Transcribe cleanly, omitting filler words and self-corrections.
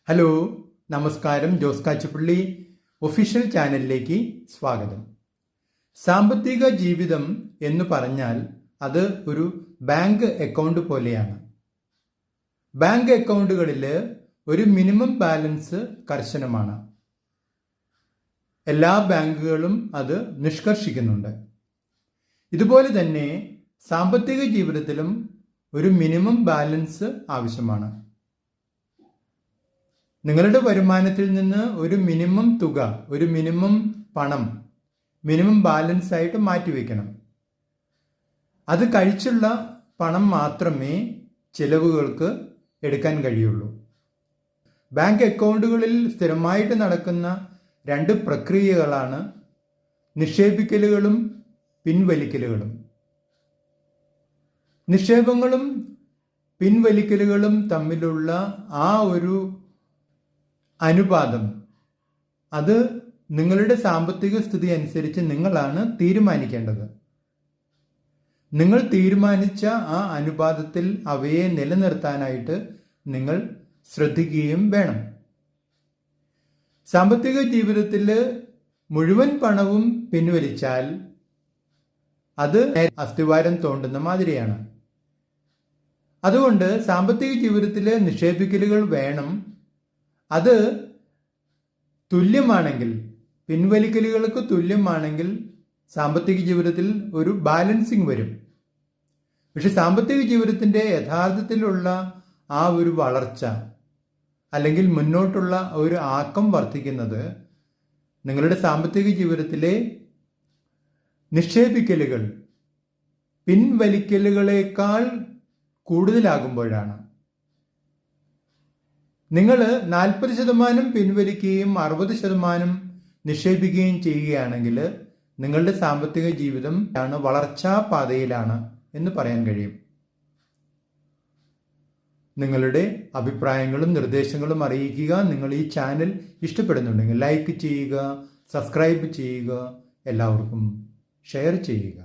Hello, നമസ്കാരം. Jose കാച്ചുപള്ളി official ചാനലിലേക്ക് സ്വാഗതം. സാമ്പത്തിക ജീവിതം എന്ന് പറഞ്ഞാൽ അത് ഒരു ബാങ്ക് അക്കൗണ്ട് പോലെയാണ്. ബാങ്ക് അക്കൗണ്ടുകളിൽ ഒരു മിനിമം ബാലൻസ് കർശനമാണ്. എല്ലാ ബാങ്കുകളും അത് നിഷ്കർഷിക്കുന്നുണ്ട്. ഇതുപോലെ തന്നെ സാമ്പത്തിക ജീവിതത്തിലും ഒരു മിനിമം ബാലൻസ് ആവശ്യമാണ്. നിങ്ങളുടെ വരുമാനത്തിൽ നിന്ന് ഒരു മിനിമം തുക, ഒരു മിനിമം പണം, മിനിമം ബാലൻസ് ആയിട്ട് മാറ്റിവെക്കണം. അത് കഴിച്ചുള്ള പണം മാത്രമേ ചിലവുകൾക്ക് എടുക്കാൻ കഴിയുള്ളൂ. ബാങ്ക് അക്കൗണ്ടുകളിൽ സ്ഥിരമായിട്ട് നടക്കുന്ന രണ്ട് പ്രക്രിയകളാണ് നിക്ഷേപിക്കലുകളും പിൻവലിക്കലുകളും. നിക്ഷേപങ്ങളും പിൻവലിക്കലുകളും തമ്മിലുള്ള ആ ഒരു അനുപാതം, അത് നിങ്ങളുടെ സാമ്പത്തിക സ്ഥിതി അനുസരിച്ച് നിങ്ങളാണ് തീരുമാനിക്കേണ്ടത്. നിങ്ങൾ തീരുമാനിച്ച ആ അനുപാതത്തിൽ അവയെ നിലനിർത്താനായിട്ട് നിങ്ങൾ ശ്രദ്ധിക്കുകയും വേണം. സാമ്പത്തിക ജീവിതത്തിൽ മുഴുവൻ പണവും പിൻവലിച്ചാൽ അത് അസ്ഥിവാരം തോണ്ടുന്ന മാതിരിയാണ്. അതുകൊണ്ട് സാമ്പത്തിക ജീവിതത്തിൽ നിക്ഷേപിക്കലുകൾ വേണം. അത് തുല്യമാണെങ്കിൽ, പിൻവലിക്കലുകൾക്ക് തുല്യമാണെങ്കിൽ സാമ്പത്തിക ജീവിതത്തിൽ ഒരു ബാലൻസിങ് വരും. പക്ഷെ സാമ്പത്തിക ജീവിതത്തിൻ്റെ യഥാർത്ഥത്തിലുള്ള ആ ഒരു വളർച്ച അല്ലെങ്കിൽ മുന്നോട്ടുള്ള ഒരു ആക്കം വർദ്ധിക്കുന്നത് നിങ്ങളുടെ സാമ്പത്തിക ജീവിതത്തിലെ നിക്ഷേപിക്കലുകൾ പിൻവലിക്കലുകളേക്കാൾ കൂടുതലാകുമ്പോഴാണ്. നിങ്ങൾ 40% പിൻവലിക്കുകയും 60% നിക്ഷേപിക്കുകയും ചെയ്യുകയാണെങ്കിൽ നിങ്ങളുടെ സാമ്പത്തിക ജീവിതം വളർച്ചാ പാതയിലാണ് എന്ന് പറയാൻ കഴിയും. നിങ്ങളുടെ അഭിപ്രായങ്ങളും നിർദ്ദേശങ്ങളും അറിയിക്കുക. നിങ്ങൾ ഈ ചാനൽ ഇഷ്ടപ്പെടുന്നുണ്ടെങ്കിൽ ലൈക്ക് ചെയ്യുക, സബ്സ്ക്രൈബ് ചെയ്യുക, എല്ലാവർക്കും ഷെയർ ചെയ്യുക.